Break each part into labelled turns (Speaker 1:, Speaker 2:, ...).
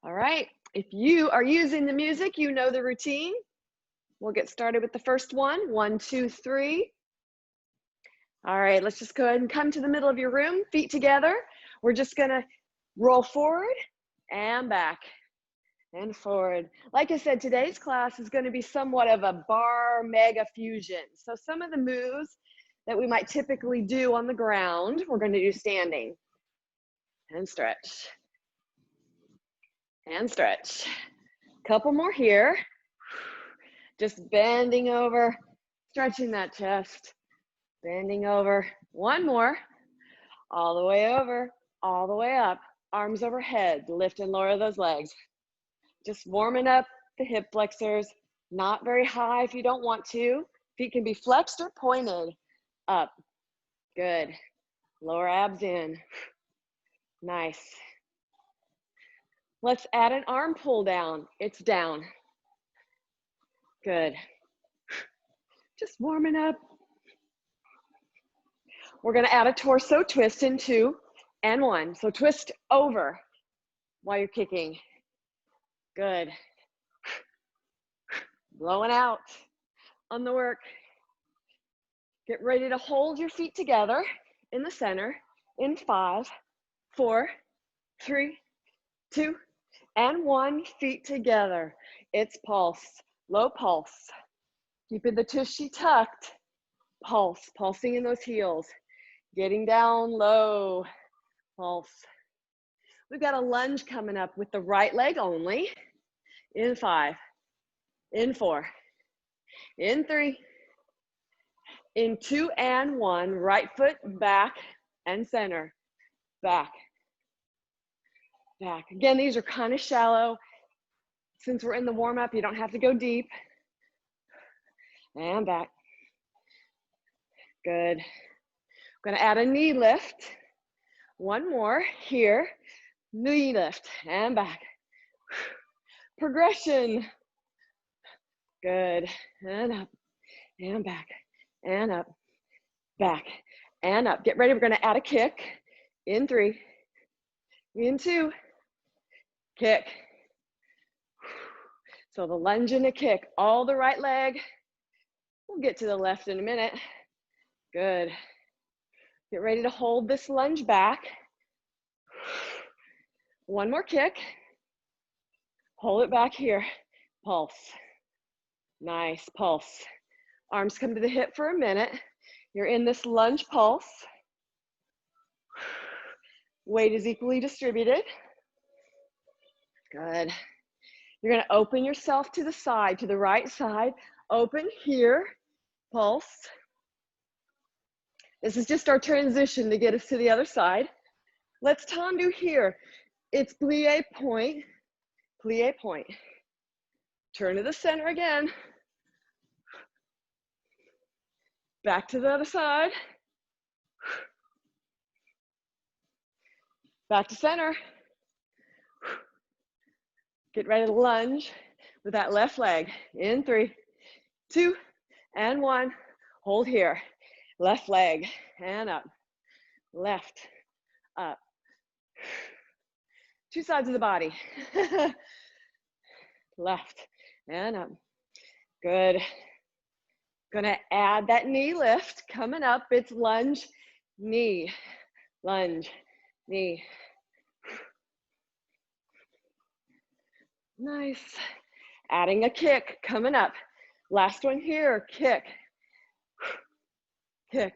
Speaker 1: All right, if you are using the music, you know the routine. We'll get started with the first one. 1, 2, 3. All right, let's just go ahead and come to the middle of your room, feet together. We're just gonna roll forward and back and forward. Like I said, today's class is gonna be somewhat of a bar mega fusion. So some of the moves that we might typically do on the ground, we're gonna do standing. And stretch. And stretch. Couple more here. Just bending over, stretching that chest. Bending over. One more. All the way over, all the way up. Arms overhead, lift and lower those legs. Just warming up the hip flexors. Not very high if you don't want to. Feet can be flexed or pointed up. Good. Lower abs in. Nice. Let's add an arm pull down. It's down. Good. Just warming up. We're gonna add a torso twist in 2 and 1. So twist over while you're kicking. Good. Blowing out on the work. Get ready to hold your feet together in the center in 5, 4, 3, 2, and 1. Feet together. It's pulse, low pulse. Keeping the tushy tucked. Pulse, pulsing in those heels. Getting down low, pulse. We've got a lunge coming up with the right leg only. In 5, in 4, in 3, in 2 and 1. Right foot back and center. Back, back. Again, these are kind of shallow. Since we're in the warm up, you don't have to go deep. And back. Good. I'm gonna add a knee lift. One more here. Knee lift and back. Progression. Good. And up and back and up, back and up. Get ready. We're gonna add a kick. In 3, in 2, kick. So the lunge and a kick. All the right leg. We'll get to the left in a minute. Good. Get ready to hold this lunge back. One more kick. Hold it back here. Pulse. Nice pulse. Arms come to the hip for a minute. You're in this lunge pulse. Weight is equally distributed. Good. You're gonna open yourself to the side, to the right side. Open here, pulse. This is just our transition to get us to the other side. Let's tendu here. It's plie point, plie point. Turn to the center again. Back to the other side. Back to center. Get ready to lunge with that left leg. In 3, 2, and 1. Hold here. Left leg and up. Left, up. 2 sides of the body. Left and up. Good. Gonna add that knee lift coming up. It's lunge, knee, lunge, knee. Nice. Adding a kick coming up. Last one here, kick. Kick.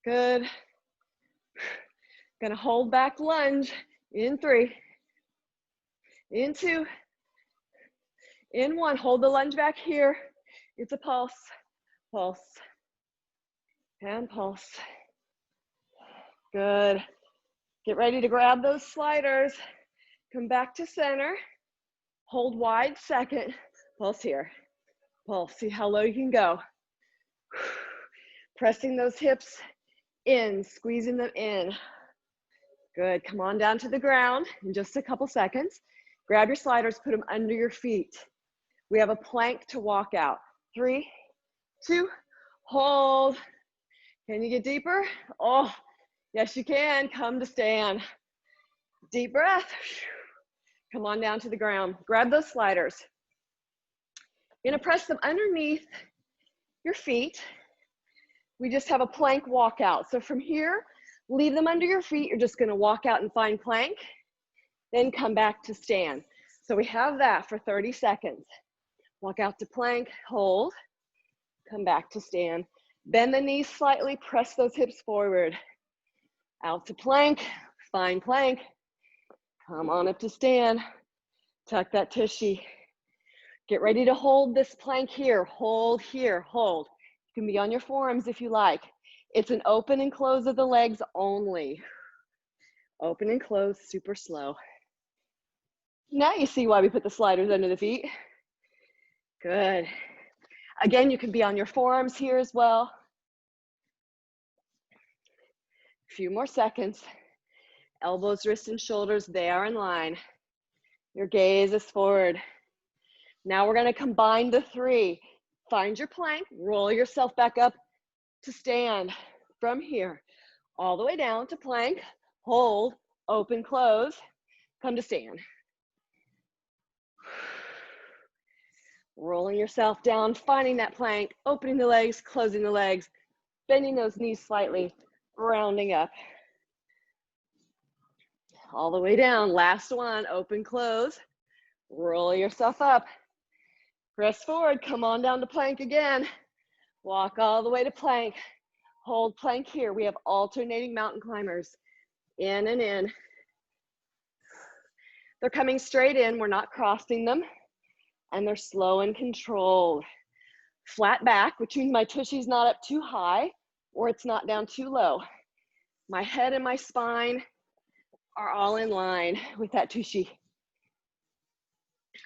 Speaker 1: Good. Gonna hold back lunge. In 3, in 2, in 1. Hold the lunge back here. It's a pulse, pulse, and pulse. Good. Get ready to grab those sliders. Come back to center. Hold wide second. Pulse here. Pulse. See how low you can go. Pressing those hips in, squeezing them in. Good. Come on down to the ground in just a couple seconds. Grab your sliders, put them under your feet. We have a plank to walk out. 3, 2, hold. Can you get deeper? Oh, Yes, you can. Come to stand. Deep breath. Come on down to the ground. Grab those sliders. You're gonna press them underneath your feet. We just have a plank walk out. So from here, leave them under your feet. You're just gonna walk out and find plank, then come back to stand. So we have that for 30 seconds. Walk out to plank, hold, come back to stand. Bend the knees slightly, press those hips forward. Out to plank, find plank. Come on up to stand. Tuck that tushy. Get ready to hold this plank here. Hold here, hold. You can be on your forearms if you like. It's an open and close of the legs only. Open and close, super slow. Now you see why we put the sliders under the feet. Good. Again, you can be on your forearms here as well. A few more seconds. Elbows, wrists, and shoulders, they are in line. Your gaze is forward. Now we're gonna combine the three. Find your plank, roll yourself back up to stand. From here, all the way down to plank, hold, open, close, come to stand. Rolling yourself down, finding that plank, opening the legs, closing the legs, bending those knees slightly, rounding up. All the way down, last one, open, close, roll yourself up. Press forward, come on down to plank again. Walk all the way to plank. Hold plank here. We have alternating mountain climbers. In and in. They're coming straight in, we're not crossing them. And they're slow and controlled. Flat back, which means my tushy's not up too high or it's not down too low. My head and my spine are all in line with that tushy.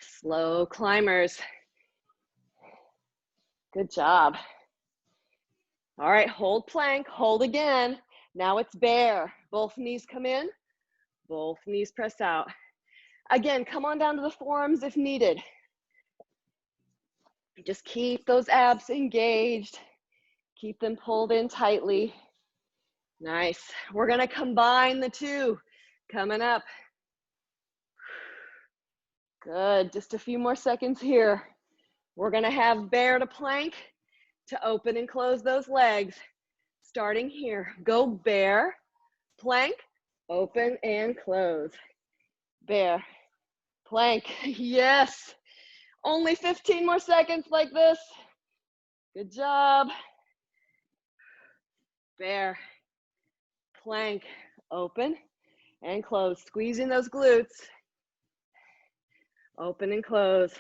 Speaker 1: Slow climbers. Good job. All right, hold plank, hold again. Now it's bear. Both knees come in, both knees press out. Again, come on down to the forearms if needed. Just keep those abs engaged. Keep them pulled in tightly. Nice. We're gonna combine the two. Coming up. Good, just a few more seconds here. We're gonna have bear to plank to open and close those legs. Starting here, go bear, plank, open and close. Bear, plank, yes. Only 15 more seconds like this. Good job. Bear, plank, open and close. Squeezing those glutes. Open and close.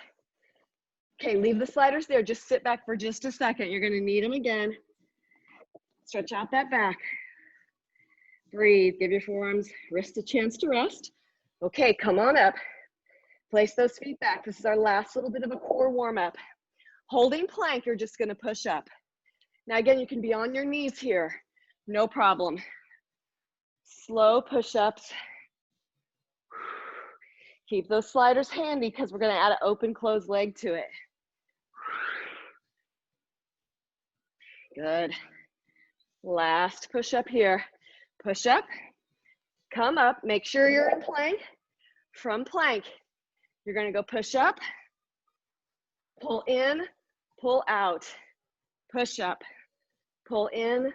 Speaker 1: Okay, leave the sliders there. Just sit back for just a second. You're gonna need them again. Stretch out that back. Breathe, give your forearms, wrist a chance to rest. Okay, come on up. Place those feet back. This is our last little bit of a core warm up. Holding plank, you're just gonna push up. Now again, you can be on your knees here, no problem. Slow push-ups. Keep those sliders handy because we're gonna add an open, closed leg to it. Good. Last push-up here. Push up, come up, make sure you're in plank. From plank, you're gonna go push up, pull in, pull out, push up, pull in,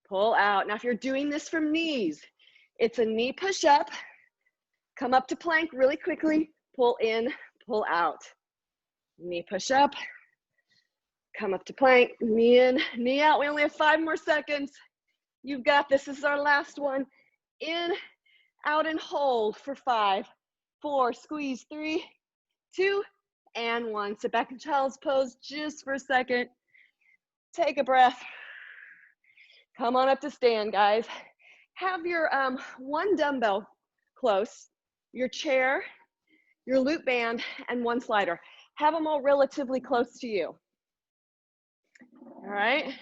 Speaker 1: pull out. Now if you're doing this from knees, it's a knee push up, come up to plank really quickly, pull in, pull out. Knee push up, come up to plank, knee in, knee out. We only have 5 more seconds. You've got this. This is our last one. In, out, and hold for 5, 4, squeeze, 3, 2, and 1. Sit back in child's pose just for a second. Take a breath. Come on up to stand, guys. Have your one dumbbell close, your chair, your loop band, and one slider. Have them all relatively close to you. All right.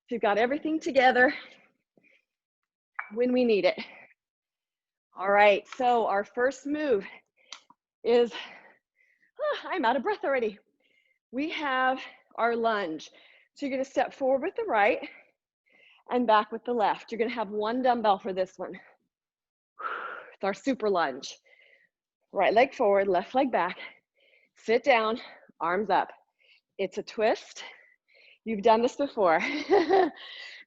Speaker 1: So you've got everything together when we need it. All right, so our first move is, I'm out of breath already. We have our lunge. So you're gonna step forward with the right, and back with the left. You're gonna have one dumbbell for this one. It's our super lunge. Right leg forward, left leg back. Sit down, arms up. It's a twist. You've done this before.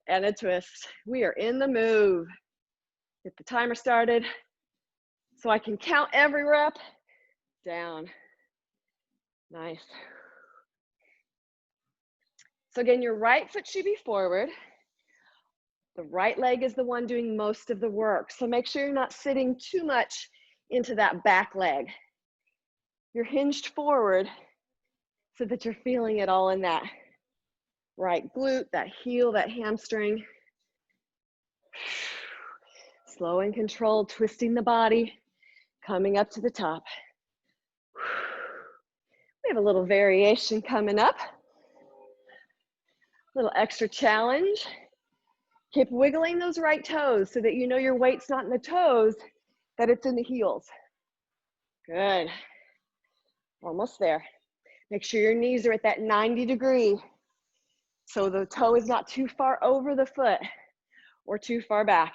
Speaker 1: And a twist. We are in the move. Get the timer started so I can count every rep. Down. Nice. So again, your right foot should be forward. The right leg is the one doing most of the work. So make sure you're not sitting too much into that back leg. You're hinged forward so that you're feeling it all in that right glute, that heel, that hamstring. Slow and controlled, twisting the body, coming up to the top. We have a little variation coming up. Little extra challenge. Keep wiggling those right toes so that you know your weight's not in the toes, that it's in the heels. Good. Almost there. Make sure your knees are at that 90 degree so the toe is not too far over the foot or too far back.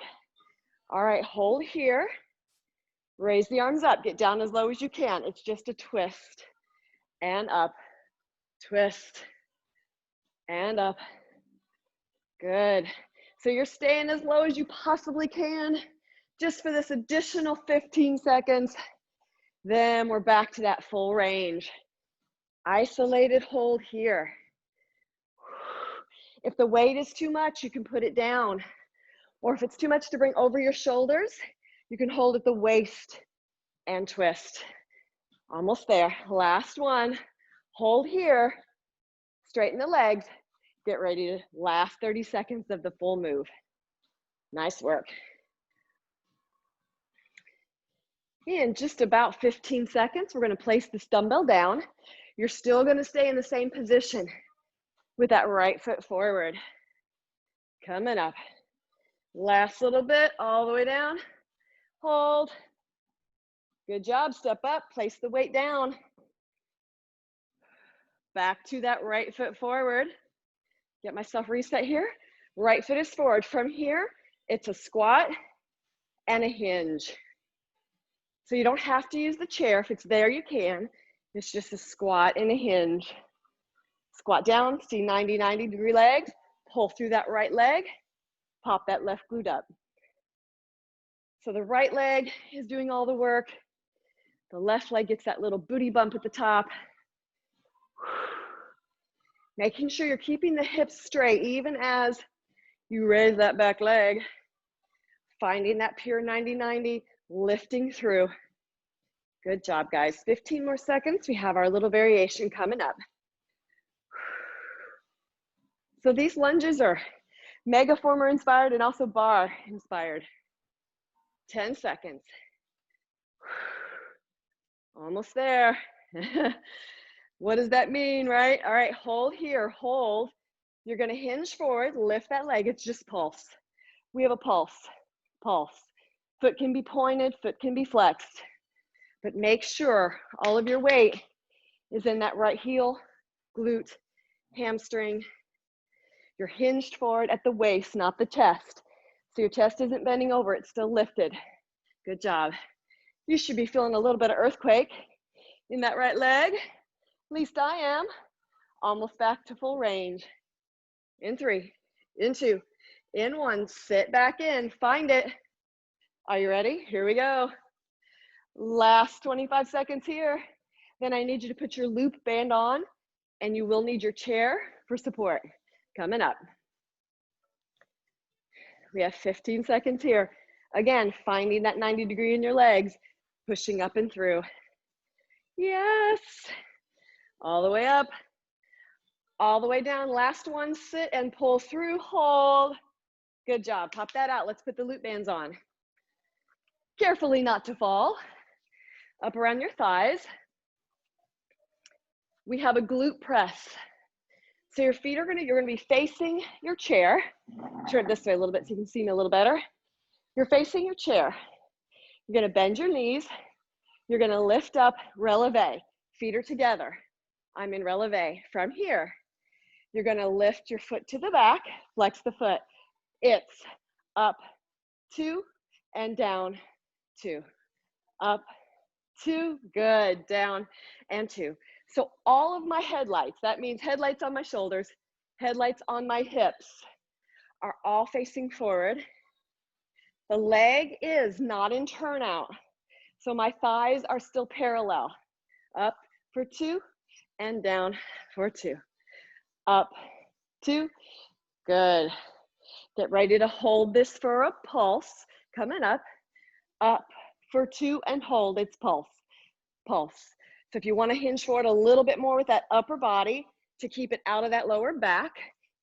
Speaker 1: All right, hold here. Raise the arms up. Get down as low as you can. It's just a twist. And up. Twist. And up. Good. So you're staying as low as you possibly can just for this additional 15 seconds. Then we're back to that full range. Isolated hold here. If the weight is too much, you can put it down. Or if it's too much to bring over your shoulders, you can hold at the waist and twist. Almost there. Last one. Hold here. Straighten the legs. Get ready to last 30 seconds of the full move. Nice work. In just about 15 seconds, we're going to place this dumbbell down. You're still going to stay in the same position with that right foot forward. Coming up. Last little bit, all the way down. Hold. Good job. Step up. Place the weight down. Back to that right foot forward. Get myself reset here. Right foot is forward. From here, it's a squat and a hinge. So you don't have to use the chair. If it's there, you can. It's just a squat and a hinge. Squat down, see 90 degree legs. Pull through that right leg. Pop that left glute up. So the right leg is doing all the work. The left leg gets that little booty bump at the top. Making sure you're keeping the hips straight even as you raise that back leg. Finding that pure 90-90, lifting through. Good job, guys. 15 more seconds. We have our little variation coming up. So these lunges are Megaformer inspired and also Barre inspired. 10 seconds. Almost there. What does that mean, right? All right, hold here, hold. You're gonna hinge forward, lift that leg, it's just pulse. We have a pulse, pulse. Foot can be pointed, foot can be flexed, but make sure all of your weight is in that right heel, glute, hamstring. You're hinged forward at the waist, not the chest. So your chest isn't bending over, it's still lifted. Good job. You should be feeling a little bit of earthquake in that right leg. At least I am. Almost back to full range. In 3, in 2, in 1. Sit back in, find it. Are you ready? Here we go. Last 25 seconds here. Then I need you to put your loop band on, and you will need your chair for support. Coming up. We have 15 seconds here. Again, finding that 90 degree in your legs, pushing up and through. Yes. All the way up, all the way down. Last one, sit and pull through, hold. Good job, pop that out. Let's put the loop bands on. Carefully not to fall. Up around your thighs. We have a glute press. So your feet are you're gonna be facing your chair. Turn it this way a little bit so you can see me a little better. You're facing your chair. You're gonna bend your knees. You're gonna lift up, releve. Feet are together. I'm in releve. From here, you're gonna lift your foot to the back, flex the foot. It's up, 2, and down, 2. Up, 2, good, down, and 2. So all of my headlights, that means headlights on my shoulders, headlights on my hips, are all facing forward. The leg is not in turnout, so my thighs are still parallel. Up for 2, and down for 2. Up, 2, good. Get ready to hold this for a pulse. Coming up for 2 and hold, it's pulse, pulse. So if you want to hinge forward a little bit more with that upper body to keep it out of that lower back,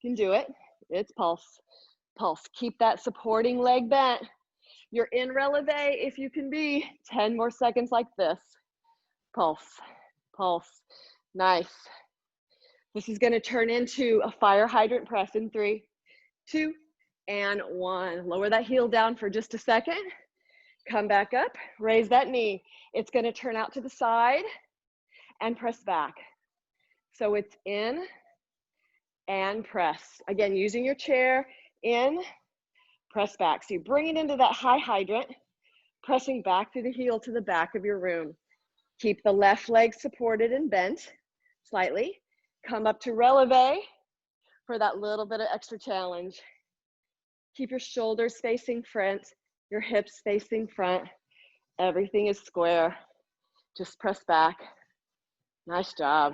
Speaker 1: you can do it. It's pulse, pulse. Keep that supporting leg bent. You're in releve if you can be. 10 more seconds like this. Pulse, pulse, nice. This is gonna turn into a fire hydrant press in 3, 2, and 1. Lower that heel down for just a second. Come back up, raise that knee. It's gonna turn out to the side and press back. So it's in and press. Again, using your chair, in, press back. So you bring it into that high hydrant, pressing back through the heel to the back of your room. Keep the left leg supported and bent slightly. Come up to releve for that little bit of extra challenge. Keep your shoulders facing front, your hips facing front. Everything is square. Just press back. Nice job.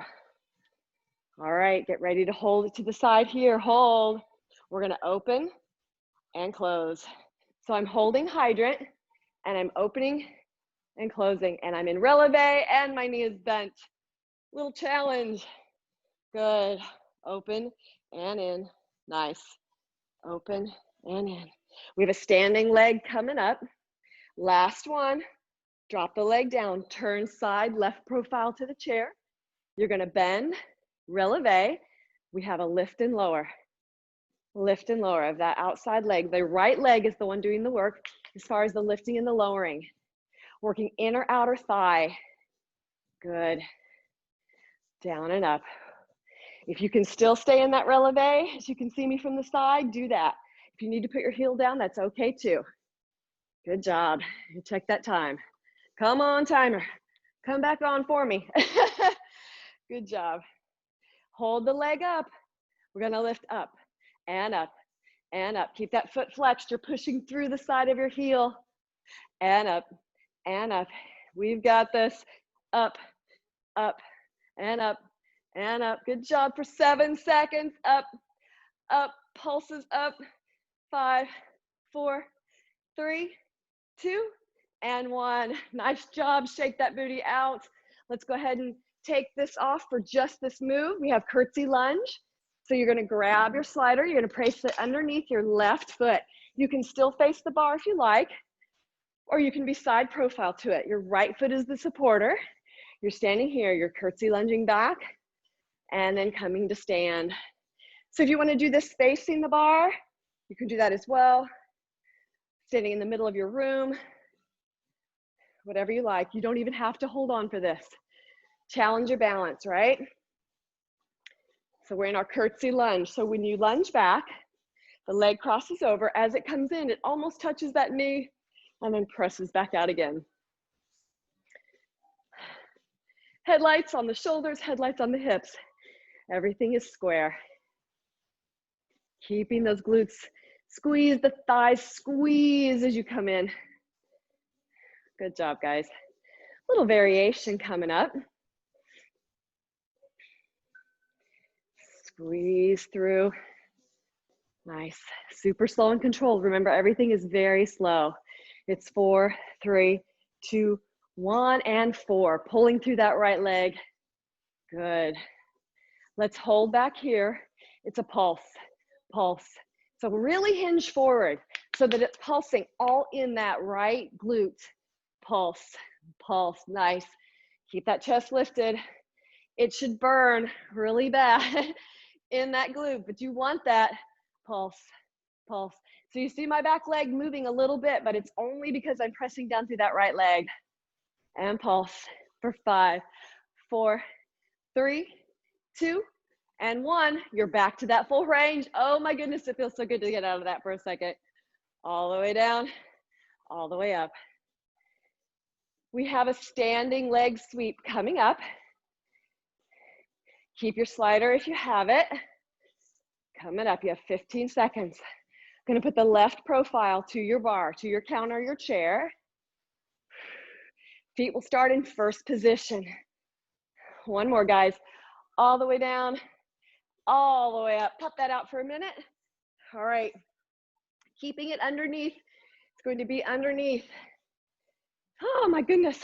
Speaker 1: All right, get ready to hold it to the side here. Hold. We're gonna open and close. So I'm holding hydrant and I'm opening and closing, and I'm in releve and my knee is bent. Little challenge. Good. Open and in. Nice. Open and in. We have a standing leg coming up. Last one. Drop the leg down. Turn side left profile to the chair. You're going to bend, releve. We have a lift and lower. Lift and lower of that outside leg. The right leg is the one doing the work as far as the lifting and the lowering. Working inner outer thigh. Good. Down and up. If you can still stay in that releve, as you can see me from the side, do that. If you need to put your heel down, that's okay too. Good job. You check that time. Come on, timer. Come back on for me. Good job. Hold the leg up. We're gonna lift up and up and up. Keep that foot flexed. You're pushing through the side of your heel. And up and up. We've got this. Up, up, and up. And up. Good job for 7 seconds. Up, up, pulses up. 5, 4, 3, 2, and 1. Nice job. Shake that booty out. Let's go ahead and take this off for just this move. We have curtsy lunge. So you're going to grab your slider. You're going to place it underneath your left foot. You can still face the bar if you like, or you can be side profile to it. Your right foot is the supporter. You're standing here. You're curtsy lunging back and then coming to stand. So if you want to do this facing the bar, you can do that as well. Standing in the middle of your room, whatever you like. You don't even have to hold on for this. Challenge your balance, right? So we're in our curtsy lunge. So when you lunge back, the leg crosses over. As it comes in, it almost touches that knee and then presses back out again. Headlights on the shoulders, headlights on the hips. Everything is square. Keeping those glutes, squeeze the thighs, squeeze as you come in. Good job, guys. Little variation coming up. Squeeze through. Nice. Super slow and controlled. Remember, everything is very slow. It's 4, 3, 2, 1, and 4. Pulling through that right leg. Good. Let's hold back here. It's a pulse. Pulse. So really hinge forward so that it's pulsing all in that right glute. Pulse, pulse, nice. Keep that chest lifted. It should burn really bad in that glute, but you want that pulse, pulse. So you see my back leg moving a little bit, but it's only because I'm pressing down through that right leg. And pulse for 5, 4, 3, 2, and 1. You're back to that full range. Oh my goodness, it feels so good to get out of that for a second. All the way down, all the way up. We have a standing leg sweep coming up. Keep your slider if you have it. Coming up, you have 15 seconds. I'm gonna put the left profile to your bar, to your counter, your chair. Feet will start in first position. One more, guys. All the way down, all the way up. Pop that out for a minute. All right. Keeping it underneath. It's going to be underneath. Oh my goodness.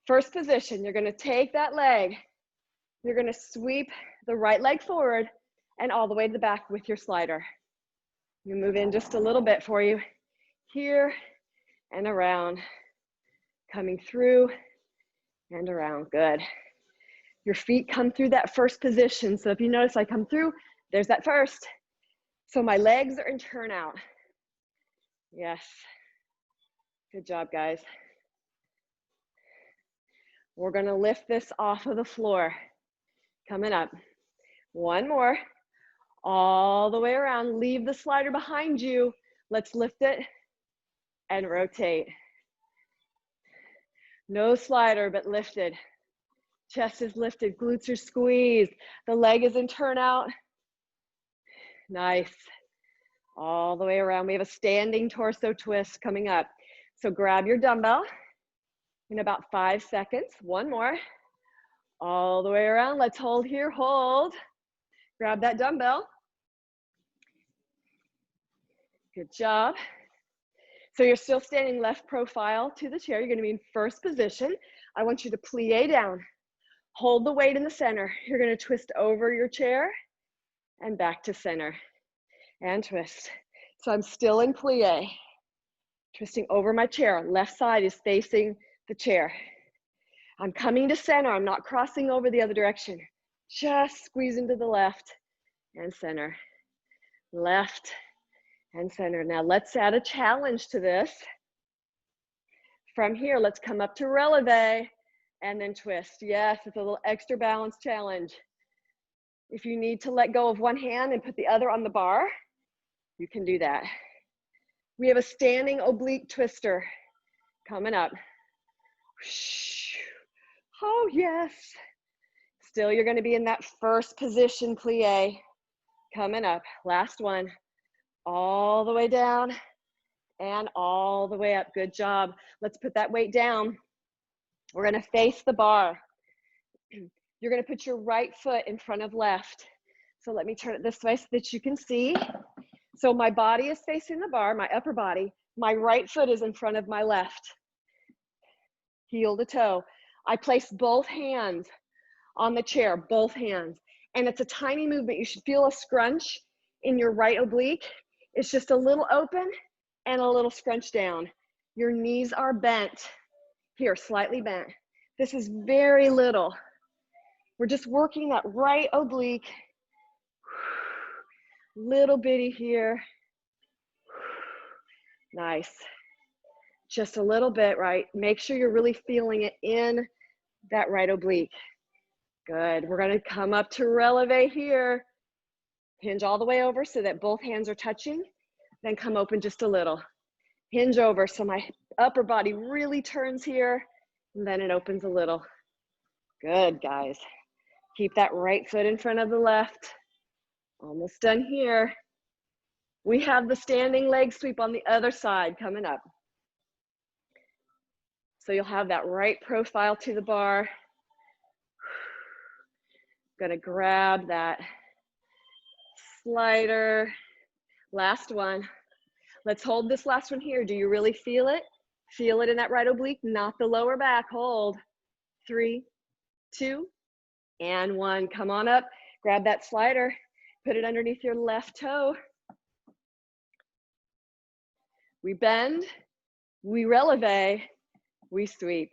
Speaker 1: First position, you're gonna take that leg. You're gonna sweep the right leg forward and all the way to the back with your slider. You move in just a little bit for you. Here and around. Coming through and around, good. Your feet come through that first position. So if you notice I come through, there's that first. So my legs are in turnout. Yes. Good job, guys. We're gonna lift this off of the floor. Coming up. One more. All the way around. Leave the slider behind you. Let's lift it and rotate. No slider, but lifted. Chest is lifted, glutes are squeezed. The leg is in turnout. Nice. All the way around. We have a standing torso twist coming up. So grab your dumbbell in about 5 seconds. One more. All the way around. Let's hold here, hold. Grab that dumbbell. Good job. So you're still standing left profile to the chair. You're gonna be in first position. I want you to plie down. Hold the weight in the center. You're gonna twist over your chair and back to center and twist. So I'm still in plie, twisting over my chair. Left side is facing the chair. I'm coming to center. I'm not crossing over the other direction. Just squeezing to the left and center. Left and center. Now let's add a challenge to this. From here, let's come up to releve and then twist. Yes, it's a little extra balance challenge. If you need to let go of one hand and put the other on the bar, you can do that. We have a standing oblique twister coming up. Oh, yes. Still, you're gonna be in that first position plie. Coming up, last one. All the way down and all the way up. Good job. Let's put that weight down. We're gonna face the bar. You're gonna put your right foot in front of left. So let me turn it this way so that you can see. So my body is facing the bar, my upper body. My right foot is in front of my left. Heel to toe. I place both hands on the chair, both hands. And it's a tiny movement. You should feel a scrunch in your right oblique. It's just a little open and a little scrunch down. Your knees are bent. Here, slightly bent. This is very little. We're just working that right oblique. Little bitty here. Nice. Just a little bit, right? Make sure you're really feeling it in that right oblique. Good. We're going to come up to releve here. Hinge all the way over so that both hands are touching. Then come open just a little. Hinge over so my upper body really turns here. And then it opens a little. Good, guys. Keep that right foot in front of the left. Almost done here. We have the standing leg sweep on the other side coming up. So you'll have that right profile to the bar. Gonna grab that slider. Last one. Let's hold this last one here. Do you really feel it? Feel it in that right oblique, not the lower back. Hold. 3, 2, and 1. Come on up. Grab that slider. Put it underneath your left toe. We bend, we releve, we sweep.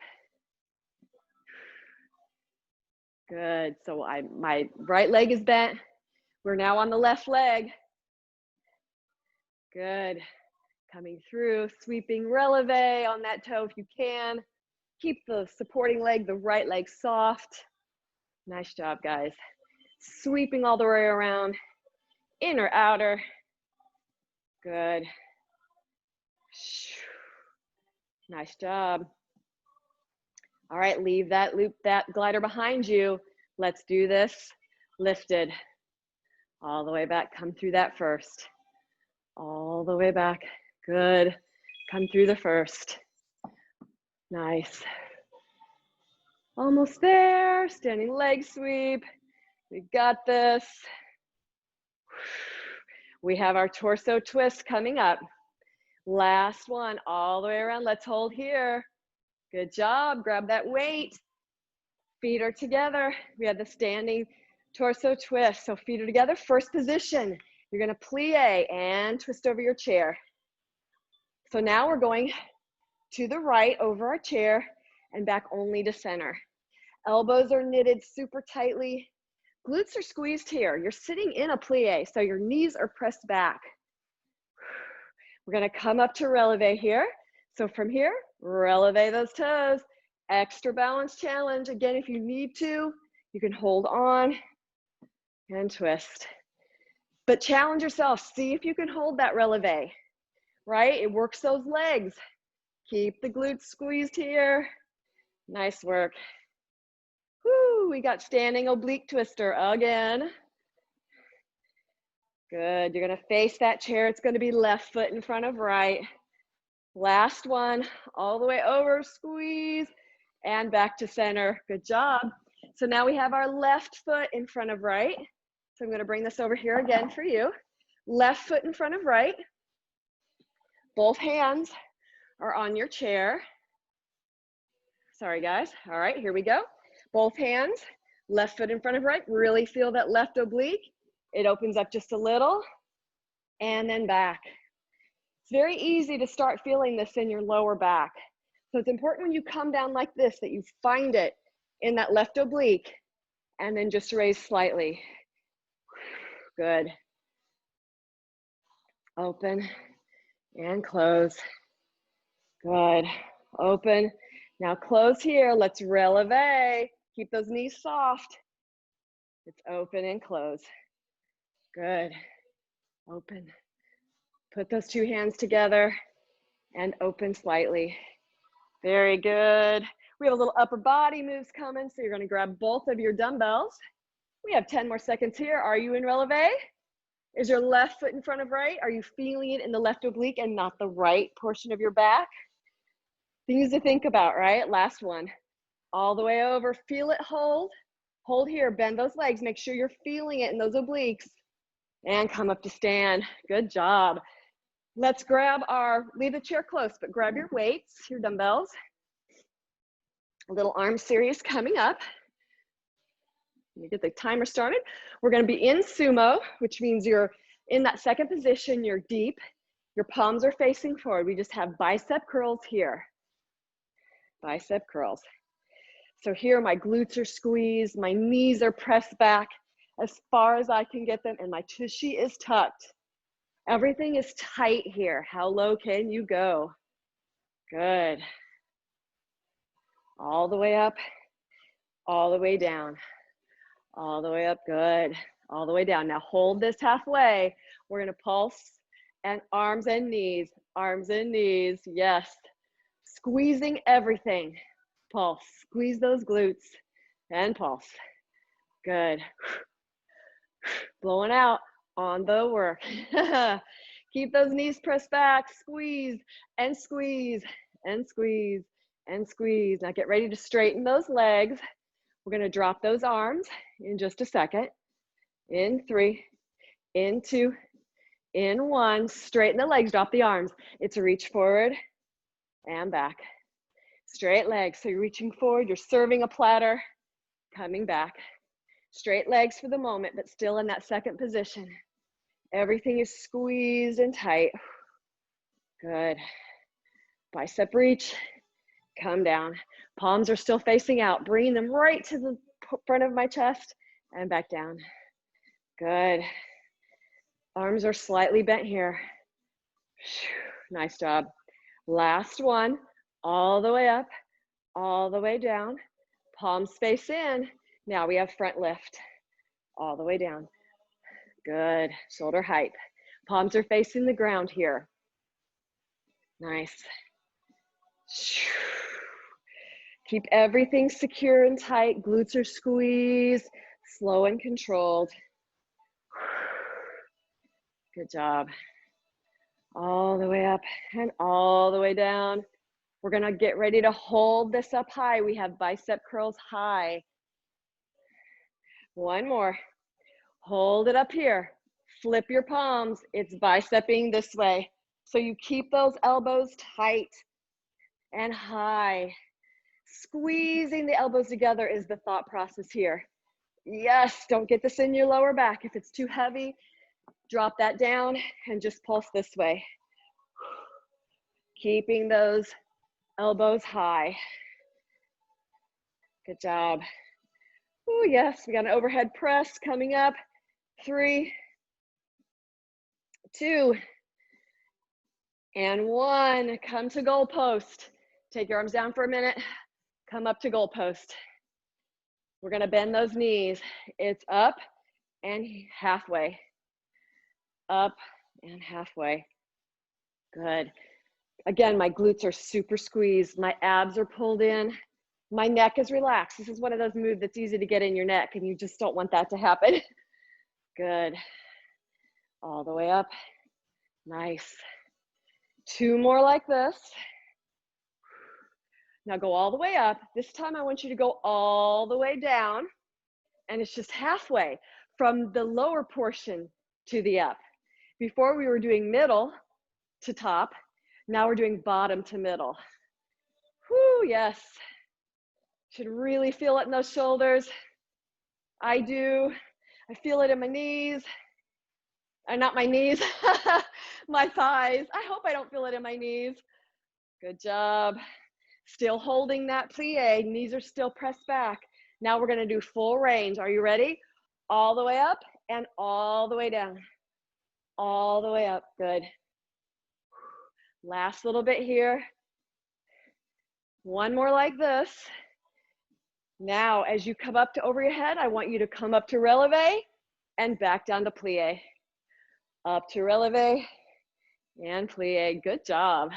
Speaker 1: Good. So my right leg is bent. We're now on the left leg. Good. Coming through, sweeping releve on that toe if you can. Keep the supporting leg, the right leg soft. Nice job, guys. Sweeping all the way around, inner, outer. Good. Nice job. All right, leave that, loop that glider behind you. Let's do this. Lifted. All the way back, come through that first. All the way back, good. Come through the first. Nice. Almost there, standing leg sweep. We got this. We have our torso twist coming up. Last one, all the way around. Let's hold here. Good job, grab that weight. Feet are together. We have the standing torso twist. So feet are together, first position. You're gonna plie and twist over your chair. So now we're going to the right over our chair and back only to center. Elbows are knitted super tightly. Glutes are squeezed here. You're sitting in a plie, so your knees are pressed back. We're gonna come up to releve here. So from here, releve those toes. Extra balance challenge. Again, if you need to, you can hold on and twist. But challenge yourself. See if you can hold that releve, right? It works those legs. Keep the glutes squeezed here. Nice work. Woo, we got standing oblique twister again. Good, you're gonna face that chair. It's gonna be left foot in front of right. Last one, all the way over, squeeze, and back to center. Good job. So now we have our left foot in front of right. So I'm gonna bring this over here again for you. Left foot in front of right. Both hands are on your chair. Sorry guys, all right, here we go. Both hands, left foot in front of right. Really feel that left oblique. It opens up just a little, and then back. It's very easy to start feeling this in your lower back. So it's important when you come down like this that you find it in that left oblique, and then just raise slightly. Good. Open and close. Good. Open. Now close here. Let's releve. Keep those knees soft. It's open and close. Good. Open. Put those two hands together and open slightly. Very good. We have a little upper body moves coming, so you're going to grab both of your dumbbells. We have 10 more seconds here. Are you in releve? Is your left foot in front of right? Are you feeling it in the left oblique and not the right portion of your back? Things to think about, right? Last one. All the way over. Feel it, hold. Hold here, bend those legs. Make sure you're feeling it in those obliques. And come up to stand. Good job. Let's grab leave the chair close, but grab your weights, your dumbbells. A little arm series coming up. Let me get the timer started. We're gonna be in sumo, which means you're in that second position, you're deep. Your palms are facing forward. We just have bicep curls here. Bicep curls. So here my glutes are squeezed, my knees are pressed back as far as I can get them, and my tushy is tucked. Everything is tight here. How low can you go? Good. All the way up, all the way down, all the way up, good. All the way down. Now hold this halfway. We're gonna pulse and arms and knees, yes. Squeezing everything. Pulse, squeeze those glutes and pulse. Good. Blowing out on the work. Keep those knees pressed back, squeeze and squeeze and squeeze and squeeze. Now get ready to straighten those legs. We're gonna drop those arms in just a second. In 3, in 2, in 1. Straighten the legs, drop the arms. It's a reach forward and back. Straight legs, so you're reaching forward, you're serving a platter, coming back. Straight legs for the moment, but still in that second position. Everything is squeezed and tight. Good. Bicep reach, come down. Palms are still facing out, bringing them right to the front of my chest and back down. Good. Arms are slightly bent here. Nice job. Last one, all the way up, all the way down. Palms face in. Now we have front lift. all the way down. Good, shoulder height. Palms are facing the ground here. Nice. Keep everything secure and tight. Glutes are squeezed, slow and controlled. Good job. All the way up and all the way down. We're gonna get ready to hold this up high. We have bicep curls high. One more. Hold it up here. Flip your palms. It's bicepping this way. So you keep those elbows tight and high. Squeezing the elbows together is the thought process here. Yes, don't get this in your lower back. If it's too heavy, drop that down and just pulse this way. Keeping those elbows high. Good job. Oh, yes, we got an overhead press coming up. 3, 2, and 1. Come to goal post. Take your arms down for a minute. Come up to goal post. We're gonna bend those knees. It's up and halfway. Up and halfway. Good. Again, my glutes are super squeezed. My abs are pulled in. My neck is relaxed. This is one of those moves that's easy to get in your neck and you just don't want that to happen. Good. All the way up. Nice. 2 more like this. Now go all the way up. This time I want you to go all the way down, and it's just halfway from the lower portion to the up. Before we were doing middle to top. Now we're doing bottom to middle. Whoo, yes. Should really feel it in those shoulders. I do. I feel it in my knees. Not my knees, my thighs. I hope I don't feel it in my knees. Good job. Still holding that plie. Knees are still pressed back. Now we're gonna do full range. Are you ready? All the way up and all the way down. All the way up, good. Last little bit here. One more like this. Now, as you come up to over your head, I want you to come up to releve and back down to plie. Up to releve and plie. Good job.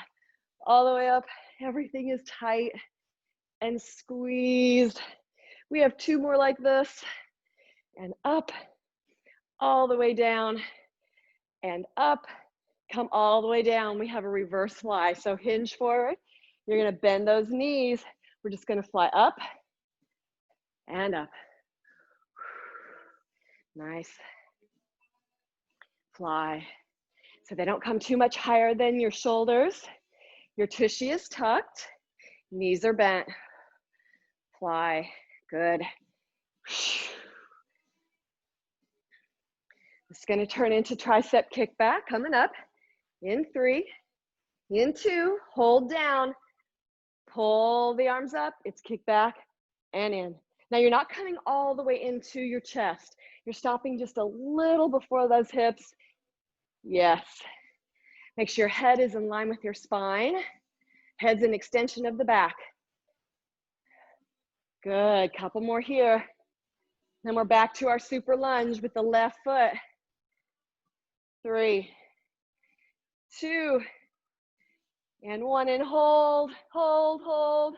Speaker 1: All the way up. Everything is tight and squeezed. We have 2 more like this. And up, all the way down, and up. Come all the way down. We have a reverse fly. So hinge forward. You're gonna bend those knees. We're just gonna fly up and up. Nice. Fly. So they don't come too much higher than your shoulders. Your tushy is tucked. Knees are bent. Fly. Good. It's gonna turn into tricep kickback coming up. In 3, in 2, hold down. Pull the arms up, it's kick back and in. Now you're not coming all the way into your chest. You're stopping just a little before those hips. Yes. Make sure your head is in line with your spine. Head's an extension of the back. Good, couple more here. Then we're back to our super lunge with the left foot. 3, 2, and 1, and hold, hold, hold.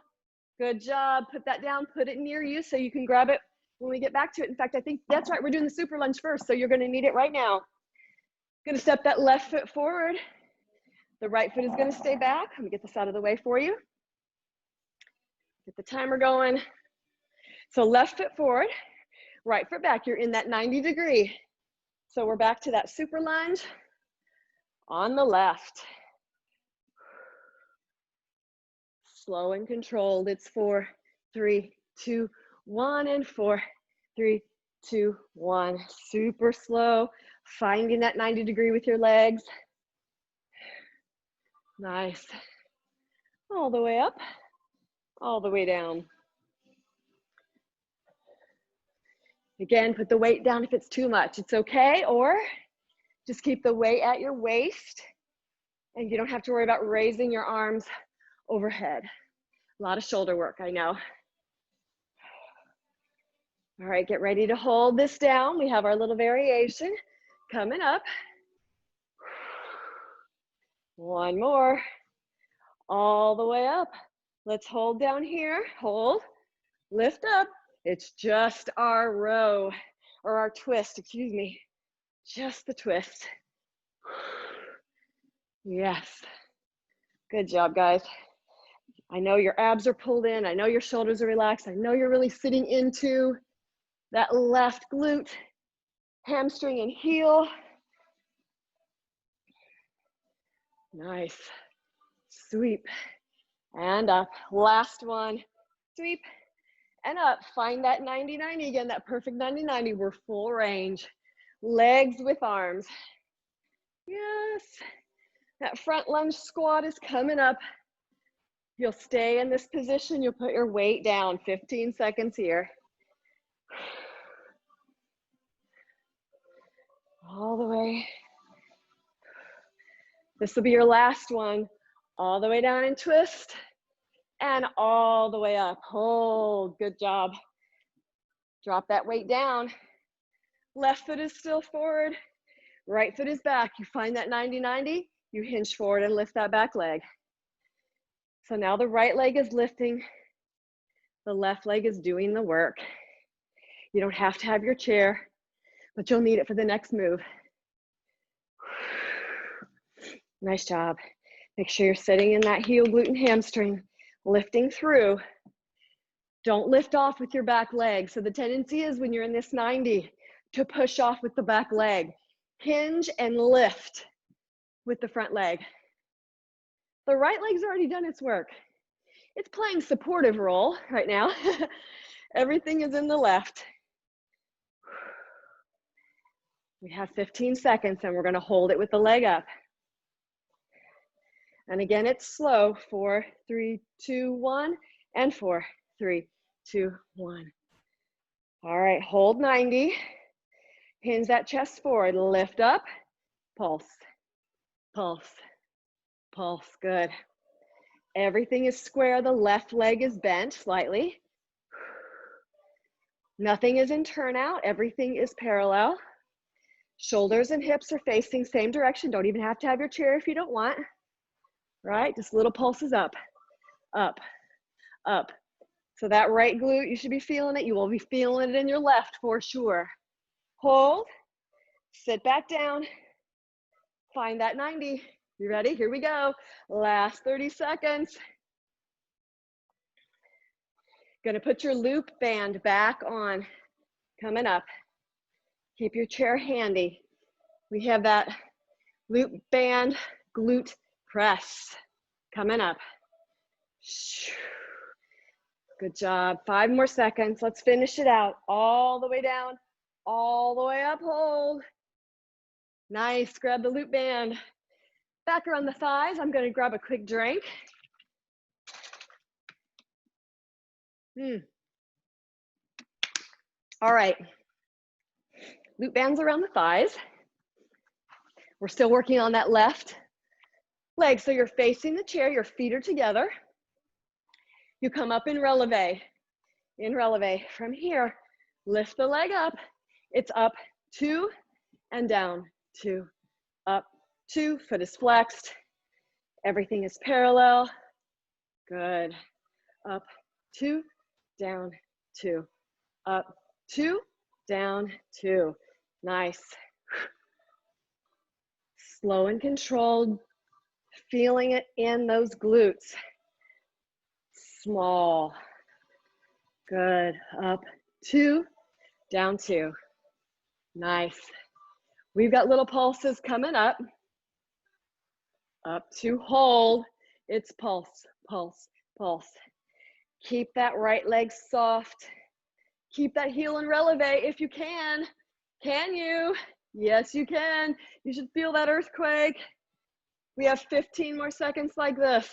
Speaker 1: Good job. Put that down, put it near you so you can grab it when we get back to it. In fact, I think that's right. We're doing the super lunge first, so you're gonna need it right now. Gonna step that left foot forward. The right foot is gonna stay back. Let me get this out of the way for you. Get the timer going. So left foot forward, right foot back. You're in that 90 degree. So we're back to that super lunge on the left. Slow and controlled. It's 4, 3, 2, 1, and 4, 3, 2, 1. Super slow. Finding that 90 degree with your legs. Nice. All the way up, all the way down. Again, put the weight down if it's too much. It's okay, or just keep the weight at your waist, and you don't have to worry about raising your arms overhead. A lot of shoulder work, I know. All right, get ready to hold this down. We have our little variation coming up. One more, all the way up. Let's hold down here, hold, lift up. It's just our row, or our twist, excuse me. Just the twist. Yes. Good job, guys. I know your abs are pulled in. I know your shoulders are relaxed. I know you're really sitting into that left glute, hamstring and heel. Nice. Sweep and up. Last one. Sweep and up. Find that 90-90 again, that perfect 90-90. We're full range. Legs with arms. Yes. That front lunge squat is coming up. You'll stay in this position. You'll put your weight down. 15 seconds here. All the way. This will be your last one. All the way down and twist. And all the way up. Hold. Good job. Drop that weight down. Left foot is still forward. Right foot is back. You find that 90-90. You hinge forward and lift that back leg. So now the right leg is lifting. The left leg is doing the work. You don't have to have your chair, but you'll need it for the next move. Nice job. Make sure you're sitting in that heel, glute, and hamstring, lifting through. Don't lift off with your back leg. So the tendency is when you're in this 90 to push off with the back leg. Hinge and lift with the front leg. The right leg's already done its work. It's playing supportive role right now. Everything is in the left. We have 15 seconds and we're gonna hold it with the leg up. And again, it's slow. 4, 3, 2, 1, and 4, 3, 2, 1. All right, hold 90. Hinge that chest forward, lift up, pulse, pulse, pulse, good. Everything is square, the left leg is bent slightly. Nothing is in turnout, everything is parallel. Shoulders and hips are facing same direction. Don't even have to have your chair if you don't want. Right, just little pulses up, up, up. So that right glute, you should be feeling it. You will be feeling it in your left for sure. Hold, sit back down, find that 90. You ready? Here we go. Last 30 seconds. Gonna put your loop band back on. Coming up. Keep your chair handy. We have that loop band glute press. Coming up. Good job. 5 more seconds. Let's finish it out. All the way down, all the way up. Hold. Nice. Grab the loop band. Back around the thighs. I'm going to grab a quick drink. All right. Loop bands around the thighs. We're still working on that left leg. So you're facing the chair. Your feet are together. You come up in releve. In releve. From here, lift the leg up. It's up, 2, and down, 2, up, 2. Foot is flexed. Everything is parallel. Good. Up, 2, down, 2. Up, 2, down, 2. Nice. Slow and controlled. Feeling it in those glutes. Small. Good. Up, 2, down, 2. Nice. We've got little pulses coming up. Up, 2, hold. It's pulse, pulse, pulse. Keep that right leg soft. Keep that heel in releve if you can. Can you? Yes, you can. You should feel that earthquake. We have 15 more seconds like this.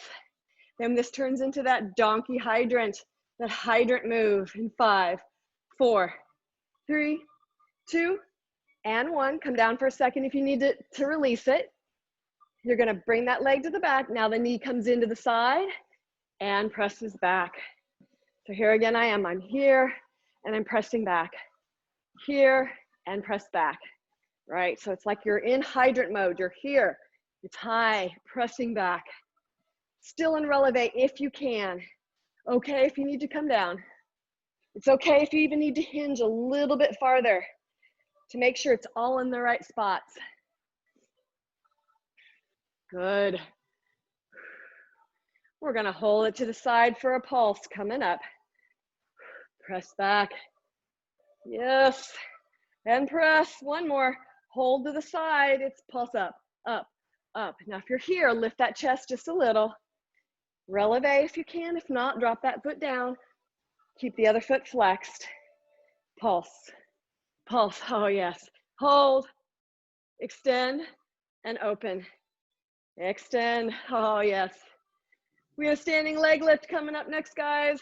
Speaker 1: Then this turns into that donkey hydrant, that hydrant move in 5, 4, 3, 2, and 1. Come down for a second if you need to release it. You're gonna bring that leg to the back. Now the knee comes into the side and presses back. So here again I am, I'm here and I'm pressing back. Here and press back, right? So it's like you're in hydrant mode. You're here, it's high, pressing back. Still in releve if you can. Okay if you need to come down. It's okay if you even need to hinge a little bit farther to make sure it's all in the right spots. Good. We're gonna hold it to the side for a pulse coming up. Press back. Yes. And press. One more. Hold to the side. It's pulse up, up, up. Now if you're here, lift that chest just a little. Releve if you can. If not, drop that foot down. Keep the other foot flexed. Pulse. Pulse. Oh yes. Hold. Extend and open. Extend. Oh yes. We have a standing leg lift coming up next, guys.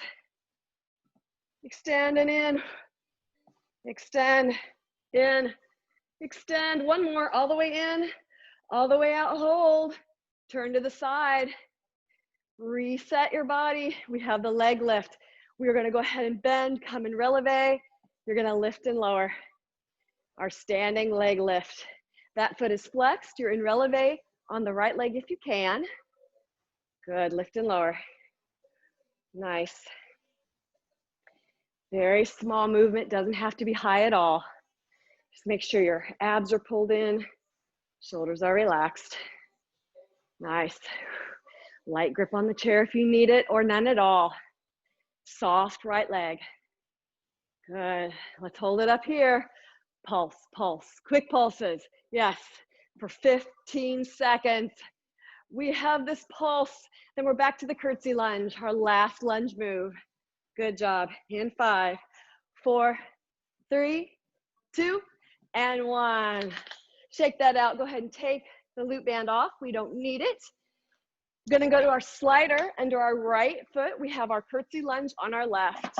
Speaker 1: Extend and in. Extend, in, extend. One more, all the way in, all the way out, hold. Turn to the side. Reset your body. We have the leg lift. We're gonna go ahead and bend, come in releve. You're gonna lift and lower. Our standing leg lift. That foot is flexed. You're in releve on the right leg if you can. Good, lift and lower. Nice. Very small movement, doesn't have to be high at all. Just make sure your abs are pulled in, shoulders are relaxed. Nice. Light grip on the chair if you need it, or none at all. Soft right leg. Good. Let's hold it up here. Pulse, pulse, quick pulses. Yes, for 15 seconds. We have this pulse. Then we're back to the curtsy lunge, our last lunge move. Good job. In 5, 4, 3, 2, and 1. Shake that out. Go ahead and take the loop band off. We don't need it. Gonna go to our slider under our right foot. We have our curtsy lunge on our left.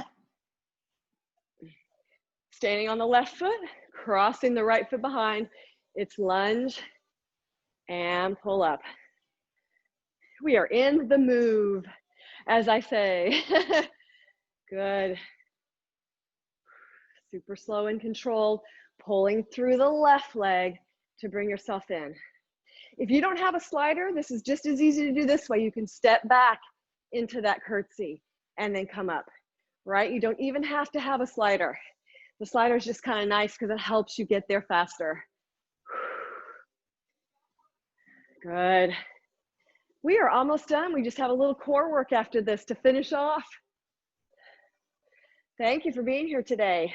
Speaker 1: Standing on the left foot, crossing the right foot behind. It's lunge and pull up. We are in the move, as I say. Good. Super slow and controlled, pulling through the left leg to bring yourself in. If you don't have a slider, this is just as easy to do this way. You can step back into that curtsy and then come up, right? You don't even have to have a slider. The slider is just kind of nice because it helps you get there faster. Good. We are almost done. We just have a little core work after this to finish off. Thank you for being here today.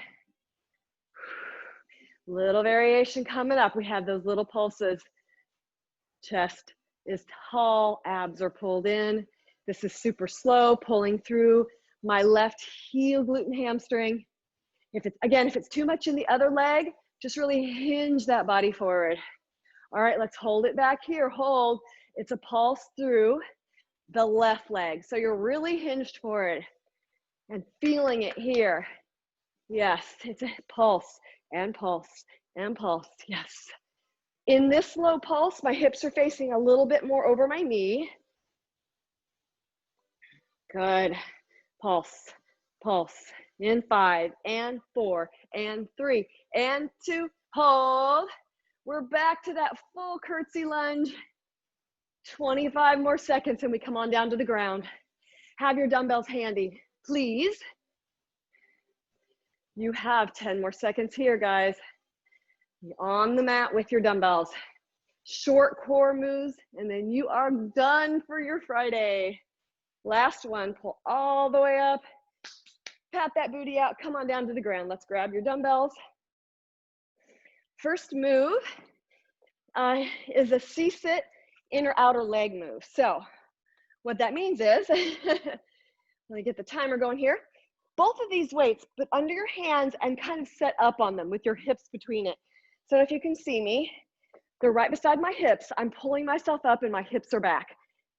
Speaker 1: Little variation coming up. We have those little pulses. Chest is tall, abs are pulled in. This is super slow, pulling through my left heel, glute, and hamstring. If it's too much in the other leg, just really hinge that body forward. All right, let's hold it back here. Hold. It's a pulse through the left leg. So you're really hinged forward and feeling it here. Yes, it's a pulse and pulse and pulse. Yes. In this slow pulse, my hips are facing a little bit more over my knee. Good. Pulse, pulse. In 5 and 4 and 3 and 2. Hold. We're back to that full curtsy lunge. 25 more seconds and we come on down to the ground. Have your dumbbells handy, please. You have 10 more seconds here, guys. On the mat with your dumbbells. Short core moves, and then you are done for your Friday. Last one, pull all the way up. Pat that booty out, come on down to the ground. Let's grab your dumbbells. First move is a C-sit inner outer leg move. So what that means is, let me get the timer going here. Both of these weights, but under your hands and kind of set up on them with your hips between it. So if you can see me, they're right beside my hips. I'm pulling myself up and my hips are back.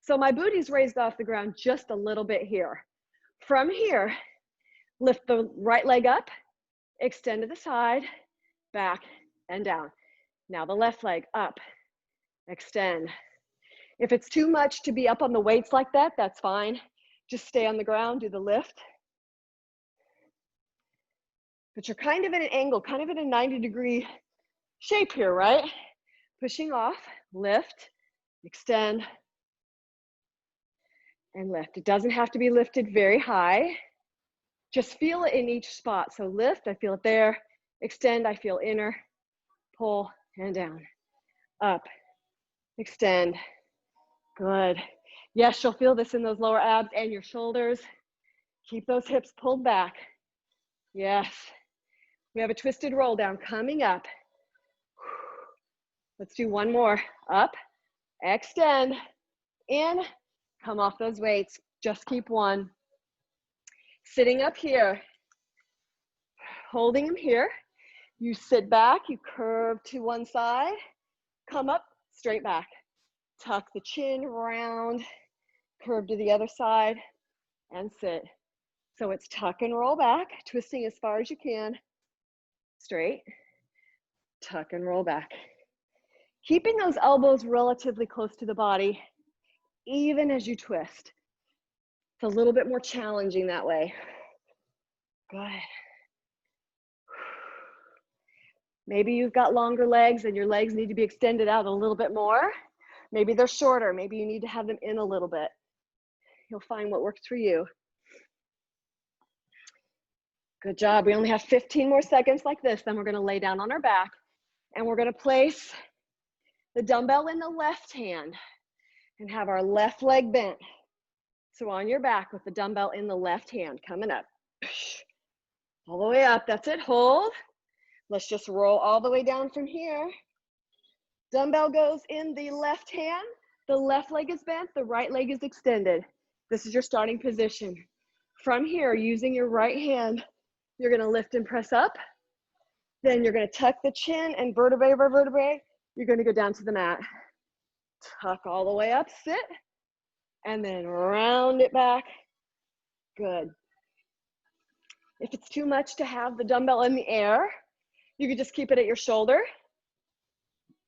Speaker 1: So my booty's raised off the ground just a little bit here. From here, lift the right leg up, extend to the side, back and down. Now the left leg up, extend. If it's too much to be up on the weights like that, that's fine. Just stay on the ground, do the lift. but you're kind of in an angle, kind of in a 90-degree shape here, right? Pushing off, lift, extend, and lift. It doesn't have to be lifted very high. Just feel it in each spot. So lift, I feel it there. Extend, I feel inner. Pull, and down. Up, extend. Good. Yes, you'll feel this in those lower abs and your shoulders. Keep those hips pulled back. Yes. We have a twisted roll down coming up. Let's do one more. Up, extend, in, come off those weights. Just keep one. Sitting up here, holding them here. You sit back, you curve to one side, come up, straight back. Tuck the chin, round, curve to the other side, and sit. So it's tuck and roll back, twisting as far as you can. Straight, tuck and roll back. Keeping those elbows relatively close to the body, even as you twist. It's a little bit more challenging that way. Good. Maybe you've got longer legs and your legs need to be extended out a little bit more. Maybe they're shorter. Maybe you need to have them in a little bit. You'll find what works for you. Good job. We only have 15 more seconds like this. Then we're going to lay down on our back and we're going to place the dumbbell in the left hand and have our left leg bent. So on your back with the dumbbell in the left hand, coming up. All the way up. That's it. Hold. Let's just roll all the way down from here. Dumbbell goes in the left hand. The left leg is bent. The right leg is extended. This is your starting position. From here, using your right hand, you're going to lift and press up. Then you're going to tuck the chin and vertebrae over vertebrae. You're going to go down to the mat. Tuck all the way up, sit, and then round it back. Good. If it's too much to have the dumbbell in the air, you could just keep it at your shoulder.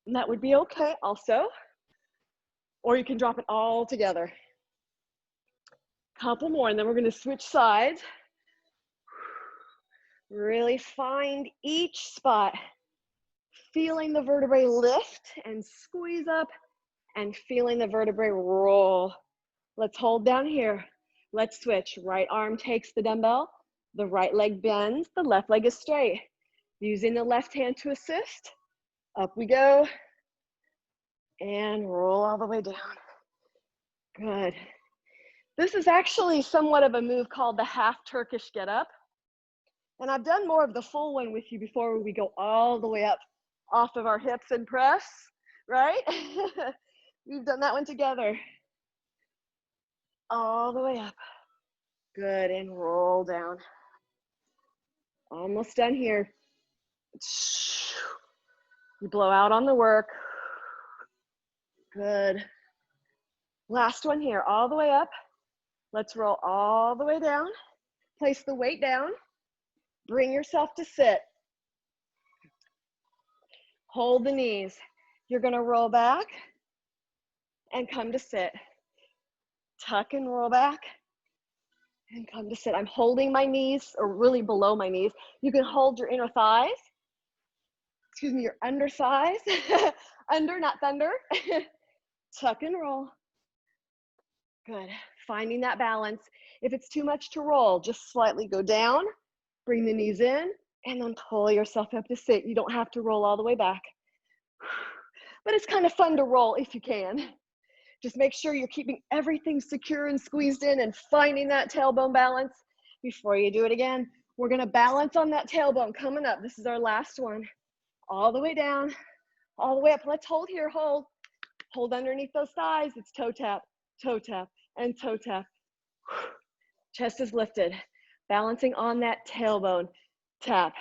Speaker 1: And that would be okay also. Or you can drop it all together. Couple more, and then we're going to switch sides. Really find each spot. Feeling the vertebrae lift and squeeze up, and feeling the vertebrae roll. Let's hold down here. Let's switch. Right arm takes the dumbbell. The right leg bends. The left leg is straight. Using the left hand to assist. Up we go. And roll all the way down. Good. This is actually somewhat of a move called the half Turkish get up. And I've done more of the full one with you before, where we go all the way up off of our hips and press, right? We've done that one together. All the way up. Good, and roll down. Almost done here. You blow out on the work. Good. Last one here, all the way up. Let's roll all the way down. Place the weight down. Bring yourself to sit. Hold the knees. You're going to roll back and come to sit. Tuck and roll back and come to sit. I'm holding my knees, or really below my knees. You can hold your inner thighs. Excuse me, your under thighs. Under, not thunder. Tuck and roll. Good. Finding that balance. If it's too much to roll, just slightly go down, bring the knees in, and then pull yourself up to sit. You don't have to roll all the way back. But it's kind of fun to roll if you can. Just make sure you're keeping everything secure and squeezed in and finding that tailbone balance before you do it again. We're going to balance on that tailbone coming up. This is our last one. All the way down, all the way up. Let's hold here, hold. Hold underneath those thighs. It's toe tap, and toe tap. Chest is lifted. Balancing on that tailbone. Tap,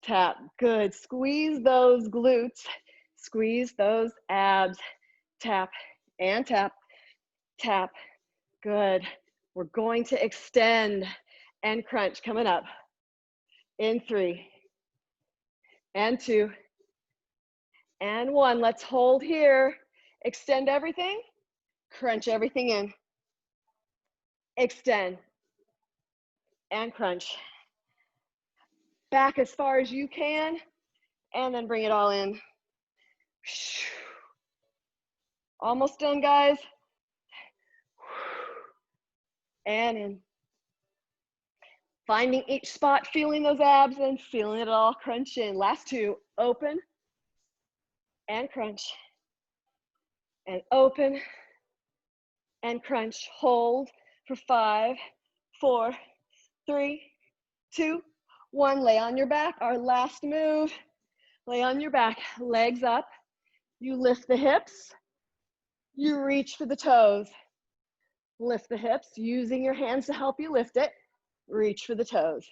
Speaker 1: tap. Good. Squeeze those glutes. Squeeze those abs. Tap and tap, tap. Good. We're going to extend and crunch coming up. In 3, and 2, and 1. Let's hold here. Extend everything. Crunch everything in. Extend and crunch. back as far as you can, and then bring it all in. Almost done, guys. And in. Finding each spot, feeling those abs, and feeling it all crunch in. Last two, open and crunch. And open and crunch. Hold for 5, 4, 3, 2, 1. Lay on your back. Our last move. Lay on your back, legs up. You lift the hips. You reach for the toes. Lift the hips, using your hands to help you lift it. Reach for the toes.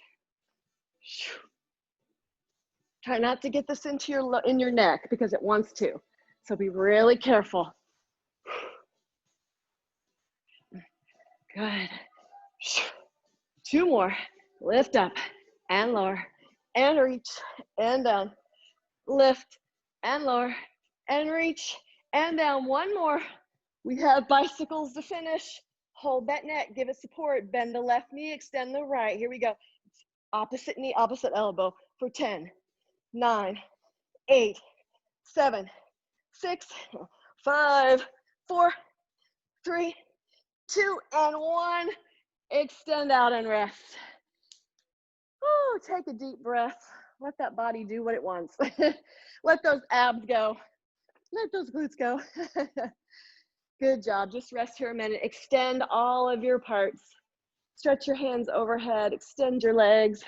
Speaker 1: Try not to get this into your neck because it wants to. So be really careful. Good. 2 more. Lift up and lower and reach and down. Lift and lower and reach and down. 1 more. We have bicycles to finish. Hold that neck, give it support. Bend the left knee, extend the right. Here we go. Opposite knee, opposite elbow for 10, 9, 8, 7, 6, 5, 4, 3, 2, and 1. Extend out and rest. Oh, take a deep breath. Let that body do what it wants. Let those abs go. Let those glutes go. Good job. Just rest here a minute. Extend all of your parts. Stretch your hands overhead. Extend your legs.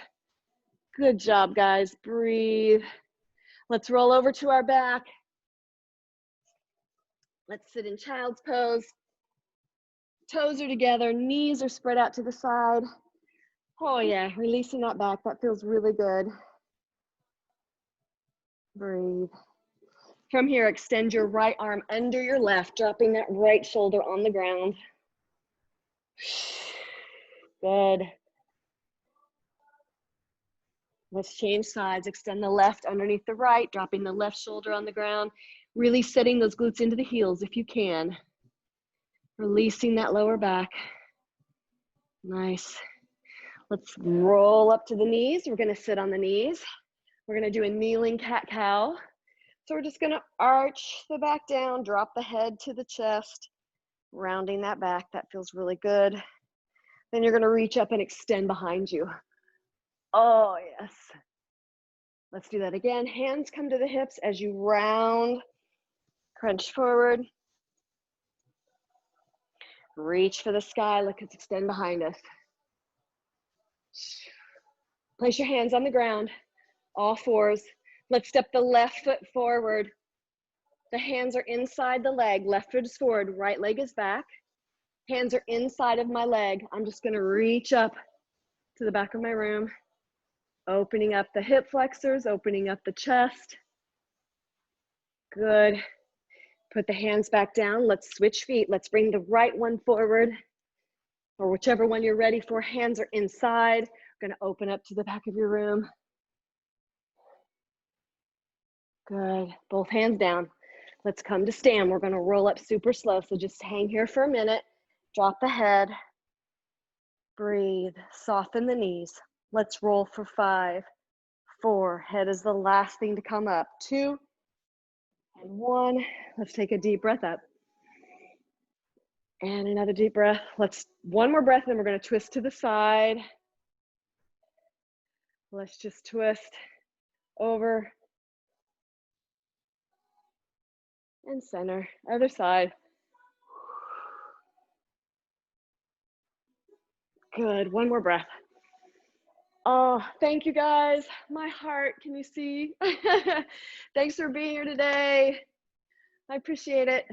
Speaker 1: Good job, guys. Breathe. Let's roll over to our back. Let's sit in child's pose. Toes are together. Knees are spread out to the side. Oh, yeah. Releasing that back. That feels really good. Breathe. From here, extend your right arm under your left, dropping that right shoulder on the ground. Good. Let's change sides. Extend the left underneath the right, dropping the left shoulder on the ground. Really setting those glutes into the heels if you can. Releasing that lower back. Nice. Let's roll up to the knees. We're going to sit on the knees. We're going to do a kneeling cat-cow. So we're just gonna arch the back down, drop the head to the chest, rounding that back. That feels really good. Then you're gonna reach up and extend behind you. Oh, yes. Let's do that again. Hands come to the hips as you round, crunch forward. Reach for the sky, let's extend behind us. Place your hands on the ground, all fours. Let's step the left foot forward. The hands are inside the leg. Left foot is forward, right leg is back. Hands are inside of my leg. I'm just gonna reach up to the back of my room, opening up the hip flexors, opening up the chest. Good. Put the hands back down. Let's switch feet. Let's bring the right one forward, or whichever one you're ready for. Hands are inside. We're gonna open up to the back of your room. Good. Both hands down. Let's come to stand. We're gonna roll up super slow. So just hang here for a minute. Drop the head. Breathe. Soften the knees. Let's roll for 5, 4. Head is the last thing to come up. 2 and 1. Let's take a deep breath up. And another deep breath. One more breath, and we're gonna twist to the side. Let's just twist over and center. Other side. Good. One more breath. Oh, thank you guys. My heart, can you see? Thanks for being here today. I appreciate it.